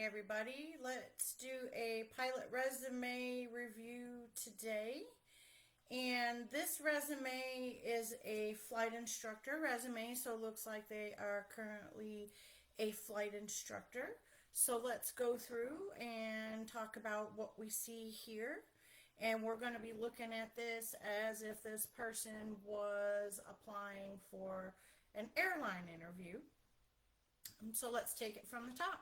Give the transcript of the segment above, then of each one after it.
everybody. Let's do a pilot resume review today. And this resume is a flight instructor resume, so it looks like they are currently a flight instructor. So let's go through and talk about what we see here. And we're going to be looking at this as if this person was applying for an airline interview. So let's take it from the top.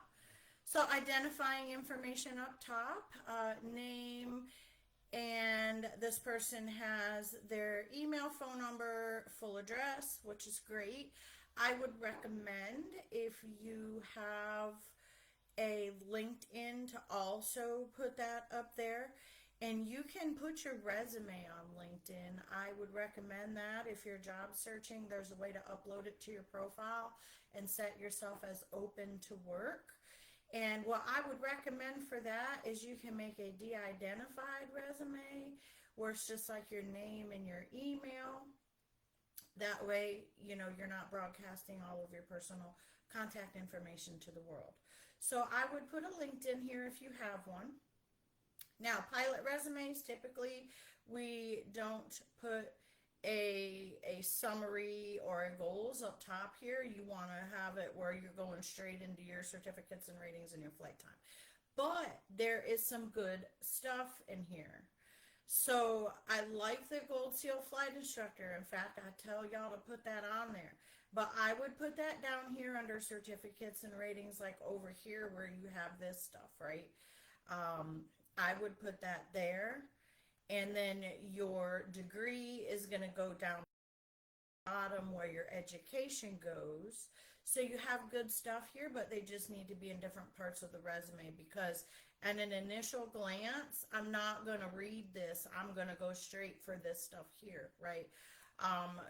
So identifying information up top, name, and this person has their email, phone number, full address, which is great. I would recommend, if you have a LinkedIn, to also put that up there. And you can put your resume on LinkedIn. I would recommend that if you're job searching. There's a way to upload it to your profile and set yourself as open to work. And what I would recommend for that is you can make a de-identified resume where it's just like your name and your email. That way, you're not broadcasting all of your personal contact information to the world. So I would put a LinkedIn here if you have one. Now, pilot resumes, typically we don't put a summary or a goals up top here. You want to have it where you're going straight into your certificates and ratings and your flight time. But there is some good stuff in here. So I like the Gold Seal Flight Instructor. In fact, I tell y'all to put that on there. But I would put that down here under certificates and ratings, like over here where you have this stuff, right? I would put that there. And then your degree is going to go down the bottom where your education goes. So you have good stuff here, but they just need to be in different parts of the resume, because at an initial glance, I'm not going to read this. I'm going to go straight for this stuff here, right?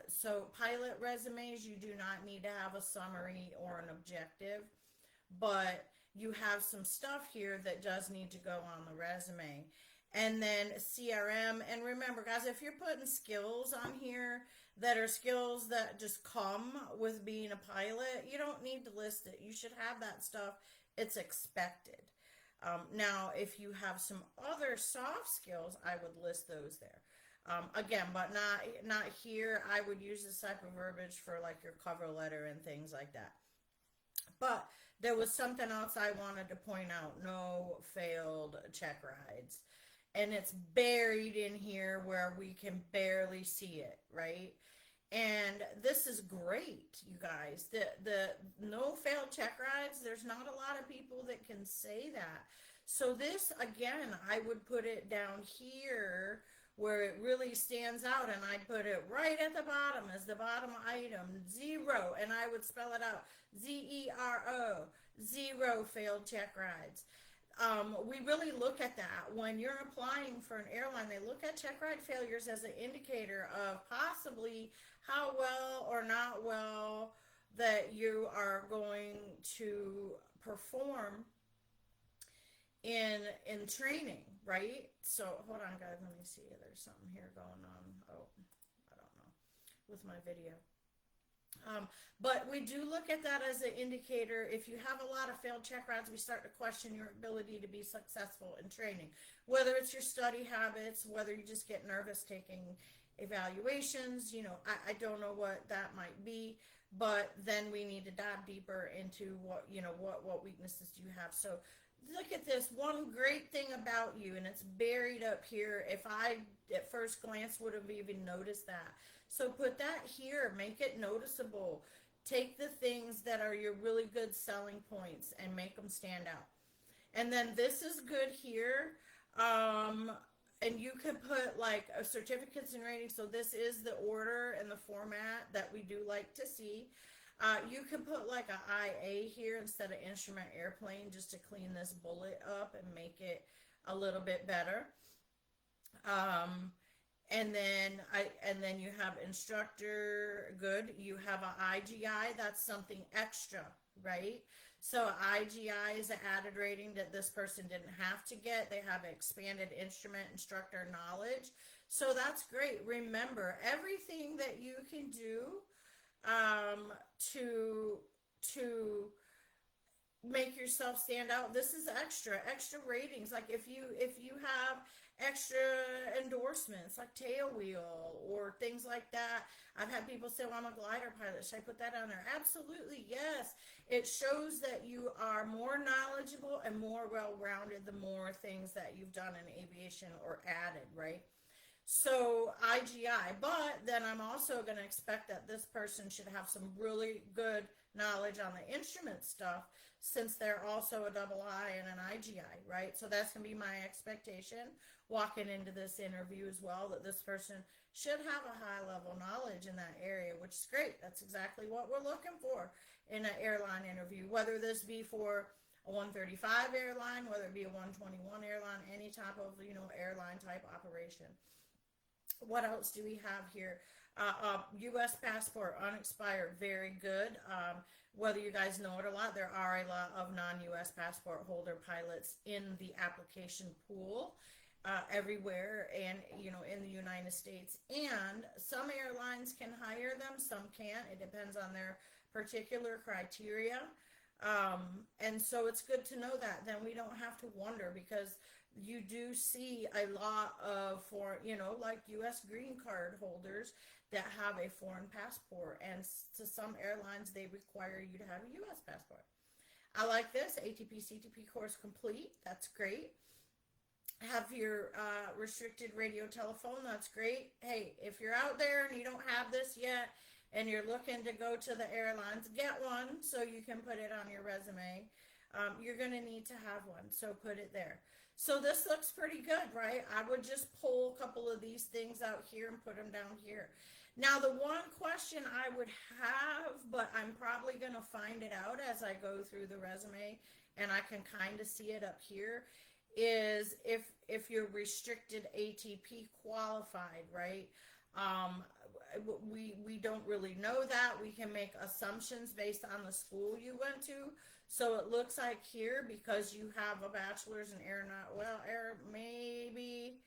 So pilot resumes, you do not need to have a summary or an objective, but you have some stuff here that does need to go on the resume. And then CRM, and remember guys, if you're putting skills on here that are skills that just come with being a pilot, you don't need to list it. You should have that stuff. It's expected. Now, if you have some other soft skills, I would list those there. Again, but not here. I would use this type of verbiage for like your cover letter and things like that. But there was something else I wanted to point out. No failed check rides. And it's buried in here where we can barely see it, right? And this is great, you guys. The no failed check rides, there's not a lot of people that can say that. So this, again, I would put it down here where it really stands out, and I'd put it right at the bottom as the bottom item, 0, and I would spell it out, Z-E-R-O, 0 failed check rides. We really look at that. When you're applying for an airline, they look at check ride failures as an indicator of possibly how well or not well that you are going to perform in training, right? So hold on guys, let me see. There's something here going on. Oh, I don't know, with my video. But we do look at that as an indicator. If you have a lot of failed check rides, we start to question your ability to be successful in training. Whether it's your study habits, whether you just get nervous taking evaluations, I don't know what that might be, but then we need to dive deeper into what weaknesses do you have. So look at this. One great thing about you, and it's buried up here, if I at first glance would have even noticed that. So put that here, make it noticeable. Take the things that are your really good selling points and make them stand out. And then this is good here. And you could put like a certificates and ratings. So this is the order and the format that we do like to see. You can put like a IA here instead of instrument airplane, just to clean this bullet up and make it a little bit better. And then you have instructor, good. You have an IGI, that's something extra, right? So IGI is an added rating that this person didn't have to get. They have expanded instrument instructor knowledge. So that's great. Remember, everything that you can do to make yourself stand out. This is extra ratings. Like if you have extra endorsements like tail wheel or things like that. I've had people say, well, I'm a glider pilot, should I put that on there? Absolutely, yes. It shows that you are more knowledgeable and more well-rounded the more things that you've done in aviation or added, right? So IGI, but then I'm also going to expect that this person should have some really good knowledge on the instrument stuff since they're also a double I and an IGI, right? So that's going to be my expectation walking into this interview as well, that this person should have a high level knowledge in that area, which is great. That's exactly what we're looking for in an airline interview, whether this be for a 135 airline, whether it be a 121 airline, any type of, airline type operation. What else do we have here? U.S. passport, unexpired, very good. Whether you guys know it or not, there are a lot of non-U.S. passport holder pilots in the application pool everywhere, and in the United States. And some airlines can hire them, some can't. It depends on their particular criteria. And so it's good to know that. Then we don't have to wonder, because you do see a lot of foreign, like U.S. green card holders that have a foreign passport, and to some airlines they require you to have a U.S. passport. I like this ATP CTP course complete. That's great. Have your restricted radio telephone. That's great. Hey, if you're out there and you don't have this yet and you're looking to go to the airlines, get one so you can put it on your resume. You're going to need to have one, so put it there. So this looks pretty good, right? I would just pull a couple of these things out here and put them down here. Now, the one question I would have, but I'm probably going to find it out as I go through the resume, and I can kind of see it up here, is if you're restricted ATP qualified, right? We don't really know that. We can make assumptions based on the school you went to. So it looks like here, because you have a bachelor's in maybe,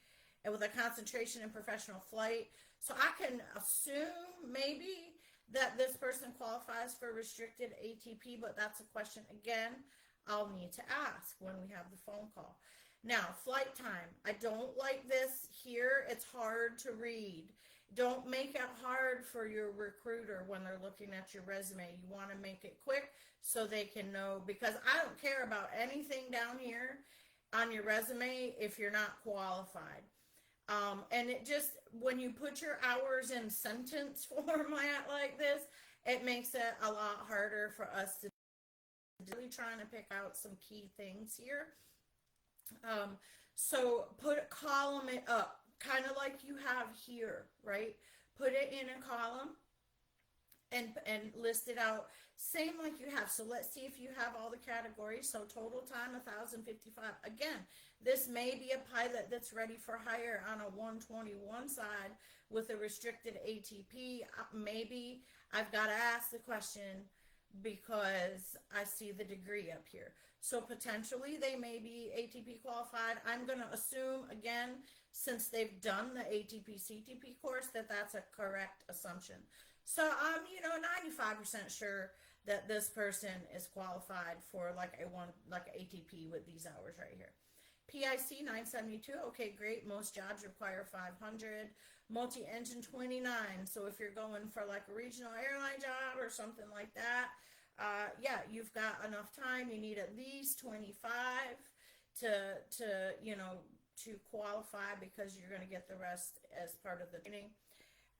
and with a concentration in professional flight. So I can assume maybe that this person qualifies for restricted ATP, but that's a question, again, I'll need to ask when we have the phone call. Now, flight time. I don't like this here. It's hard to read. Don't make it hard for your recruiter when they're looking at your resume. You want to make it quick so they can know, because I don't care about anything down here on your resume if you're not qualified. And it just, when you put your hours in sentence format like this, it makes it a lot harder for us to really trying to pick out some key things here. So column it up, kind of like you have here, right? Put it in a column and list it out, same like you have. So let's see if you have all the categories. So total time 1,055. Again, this may be a pilot that's ready for hire on a 121 side with a restricted ATP. Maybe I've got to ask the question because I see the degree up here. So potentially they may be ATP qualified. I'm going to assume, again, since they've done the ATP CTP course, that that's a correct assumption. So I'm, 95% sure that this person is qualified for like ATP with these hours right here. PIC 972, okay, great. Most jobs require 500. Multi-engine 29. So if you're going for like a regional airline job or something like that, yeah, you've got enough time. You need at least 25 to qualify, because you're going to get the rest as part of the training.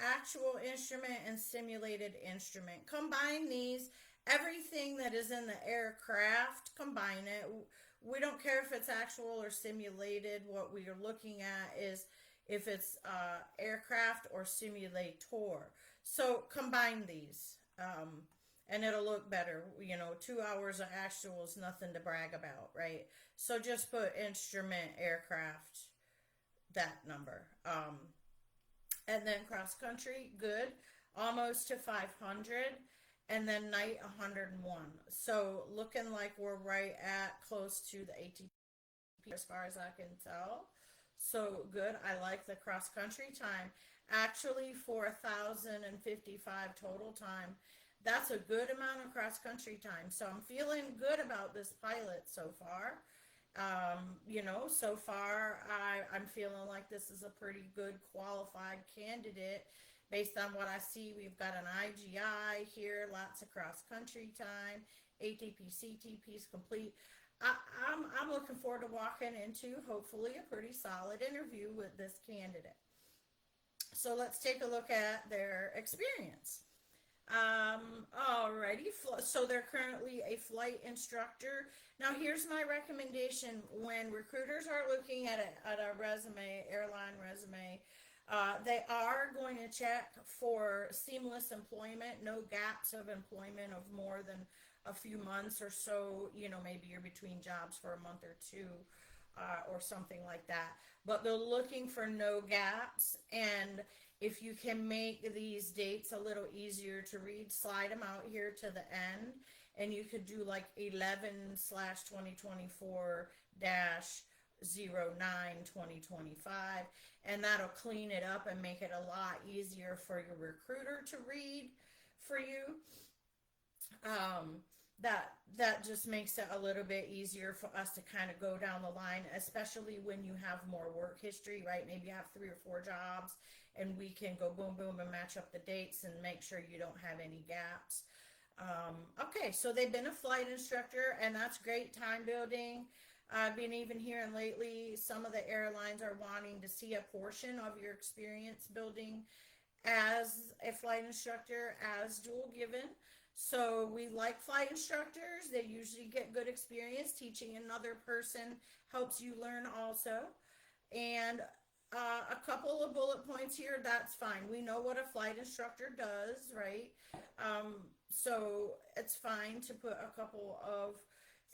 Actual instrument and simulated instrument. Combine these. Everything that is in the aircraft, combine it. We don't care if it's actual or simulated. What we are looking at is if it's aircraft or simulator. So combine these. And it'll look better. 2 hours of actual is nothing to brag about, right? So just put instrument, aircraft, that number. And then cross country, good. Almost to 500. And then night 101. So looking like we're right at close to the ATP as far as I can tell. So good. I like the cross country time. Actually, for 1,055 total time. That's a good amount of cross-country time. So I'm feeling good about this pilot so far. So far I'm feeling like this is a pretty good qualified candidate based on what I see. We've got an IGI here, lots of cross country time, ATP, CTP's complete. I, I'm looking forward to walking into hopefully a pretty solid interview with this candidate. So let's take a look at their experience. Alrighty. So they're currently a flight instructor. Now, here's my recommendation when recruiters are looking at a resume, airline resume. They are going to check for seamless employment, no gaps of employment of more than a few months or so. Maybe you're between jobs for a month or two, or something like that. But they're looking for no gaps, and if you can make these dates a little easier to read, slide them out here to the end, and you could do like 11/2024 dash 09/2025, and that'll clean it up and make it a lot easier for your recruiter to read for you. That just makes it a little bit easier for us to kind of go down the line, especially when you have more work history, right? Maybe you have 3 or 4 jobs, and we can go boom boom and match up the dates and make sure you don't have any gaps. Okay, so they've been a flight instructor, and that's great time building. I've been even hearing lately some of the airlines are wanting to see a portion of your experience building as a flight instructor as dual given. So we like flight instructors. They usually get good experience. Teaching another person helps you learn also. And a couple of bullet points here, that's fine. We know what a flight instructor does, right? So it's fine to put a couple of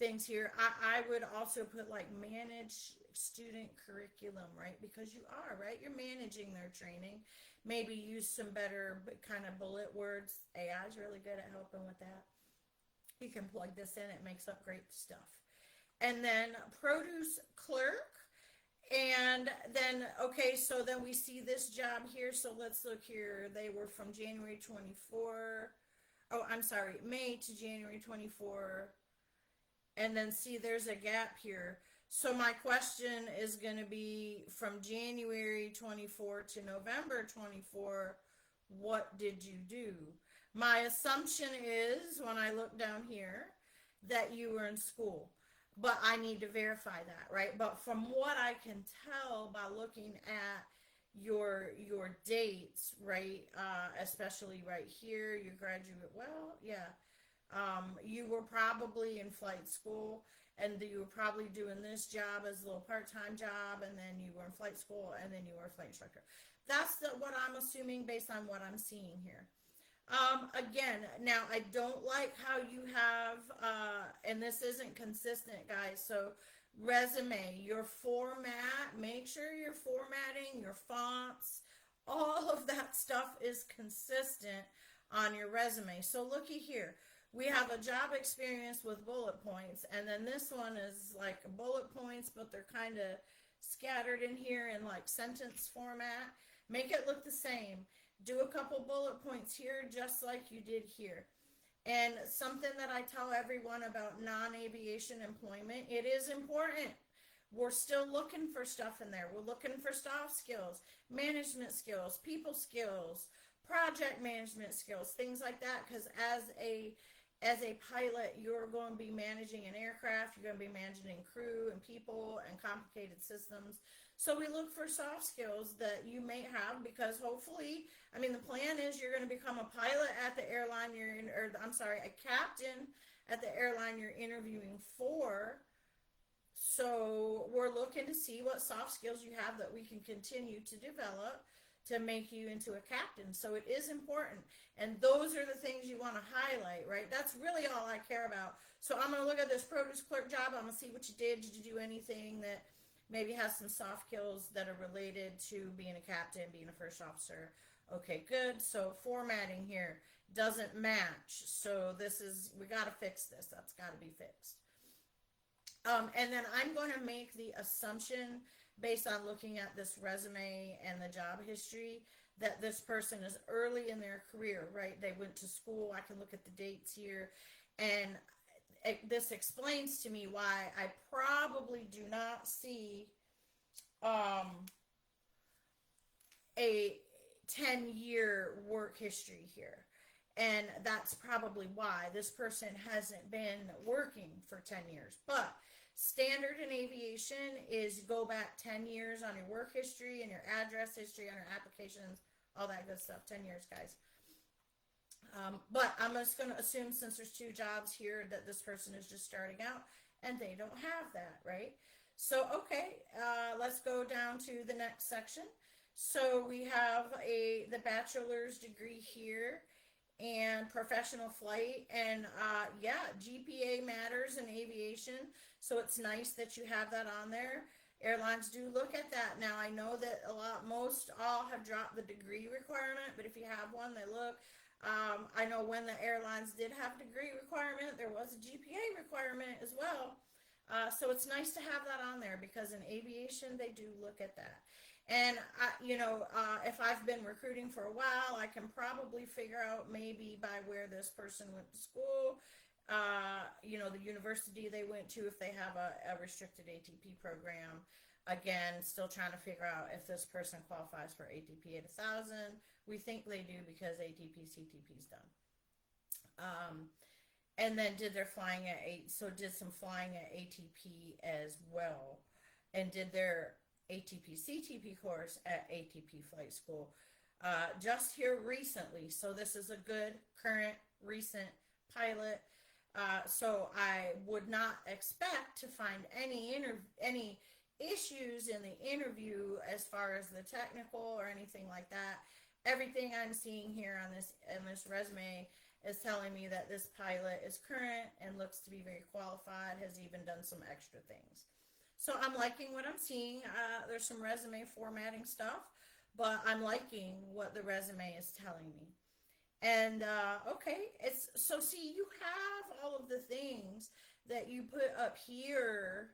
things here. I would also put like manage student curriculum, right? Because you are, right? You're managing their training. Maybe use some better kind of bullet words. AI is really good at helping with that. You can plug this in. It makes up great stuff. And then produce clerk. And then, okay, so then we see this job here. So let's look here. They were from January 24. Oh, I'm sorry, May to January 24. And then see, there's a gap here. So my question is going to be from January 24 to November 24, what did you do? My assumption is, when I look down here, that you were in school. But I need to verify that, right? But from what I can tell by looking at your dates, right, especially right here, you graduate, well, yeah. You were probably in flight school, and you were probably doing this job as a little part-time job, and then you were in flight school, and then you were a flight instructor. That's what I'm assuming based on what I'm seeing here. Again, now I don't like how you have, and this isn't consistent, guys. So resume, your format, make sure your formatting, your fonts, all of that stuff is consistent on your resume. So looky here. We have a job experience with bullet points, and then this one is like bullet points, but they're kind of scattered in here in like sentence format. Make it look the same. Do a couple bullet points here just like you did here. And something that I tell everyone about non-aviation employment, it is important. We're still looking for stuff in there. We're looking for soft skills, management skills, people skills, project management skills, things like that, because as a pilot, you're going to be managing an aircraft, you're going to be managing crew and people and complicated systems. So we look for soft skills that you may have, because hopefully, I mean, the plan is you're going to become a pilot at the airline you're in, or I'm sorry, a captain at the airline you're interviewing for. So we're looking to see what soft skills you have that we can continue to develop to make you into a captain. So it is important. And those are the things you want to highlight, right? That's really all I care about. So I'm going to look at this produce clerk job. I'm going to see what you did. Did you do anything that maybe has some soft skills that are related to being a captain, being a first officer? Okay, good. So formatting here doesn't match. So this is, we got to fix this. That's got to be fixed. And then I'm going to make the assumption, based on looking at this resume and the job history, that this person is early in their career, right? They went to school. I can look at the dates here, and this explains to me why I probably do not see a 10-year work history here. And that's probably why this person hasn't been working for 10 years. But standard in aviation is go back 10 years on your work history and your address history on your applications, all that good stuff. 10 years, guys. But I'm just going to assume, since there's 2 jobs here, that this person is just starting out and they don't have that, right? So, okay, let's go down to the next section. So we have the bachelor's degree here and professional flight, and yeah, GPA matters in aviation, so it's nice that you have that on there. Airlines do look at that. Now, I know that most all have dropped the degree requirement, but if you have one, they look. I know when the airlines did have a degree requirement, there was a GPA requirement as well. So it's nice to have that on there, because in aviation, they do look at that. And, if I've been recruiting for a while, I can probably figure out maybe by where this person went to school, the university they went to, if they have a restricted ATP program. Again, still trying to figure out if this person qualifies for ATP 8000. We think they do because ATP CTP is done. And then did their flying at did some flying at ATP as well, and did their ATP CTP course at ATP Flight School just here recently. So this is a good current recent pilot. So I would not expect to find any issues in the interview as far as the technical or anything like that. Everything I'm seeing here on this resume is telling me that this pilot is current and looks to be very qualified, has even done some extra things. So I'm liking what I'm seeing. There's some resume formatting stuff, but I'm liking what the resume is telling me. And okay, see, you have all of the things that you put up here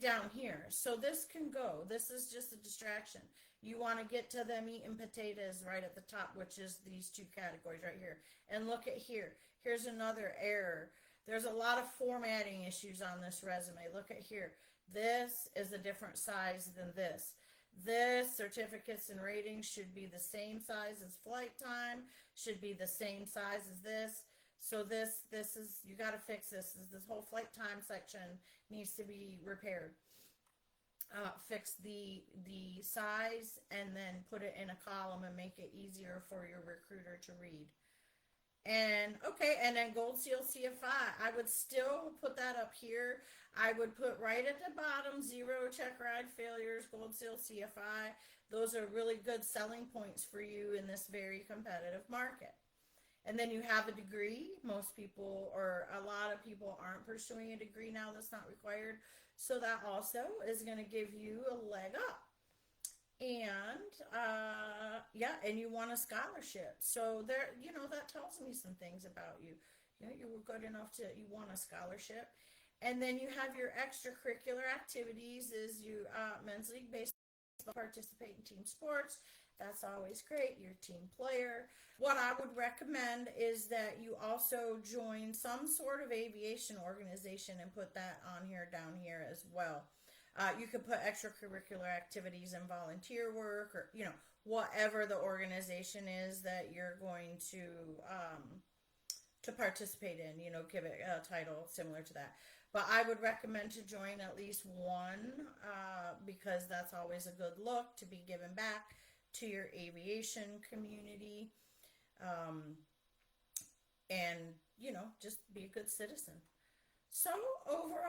down here. So this can go. This is just a distraction. You want to get to the meat and potatoes right at the top, which is these 2 categories right here. And look at here. Here's another error. There's a lot of formatting issues on this resume. Look at here. This is a different size than this. This certificates and ratings should be the same size as flight time, should be the same size as this. So this is, you got to fix this. This whole flight time section needs to be repaired. Fix the size and then put it in a column and make it easier for your recruiter to read. And okay, and then Gold Seal CFI, I would still put that up here. I would put right at the bottom, 0 check ride failures, Gold Seal CFI. Those are really good selling points for you in this very competitive market. And then you have a degree. Most people, or a lot of people, aren't pursuing a degree now. That's not required. So that also is going to give you a leg up. And yeah, and you want a scholarship. So there, that tells me some things about you. You were good enough you want a scholarship. And then you have your extracurricular activities is you men's league baseball, participate in team sports. That's always great. You're a team player. What I would recommend is that you also join some sort of aviation organization and put that on here, down here as well. You could put extracurricular activities and volunteer work, or whatever the organization is that you're going to participate in. Give it a title similar to that. But I would recommend to join at least one because that's always a good look to be given back to your aviation community, and just be a good citizen. So overall,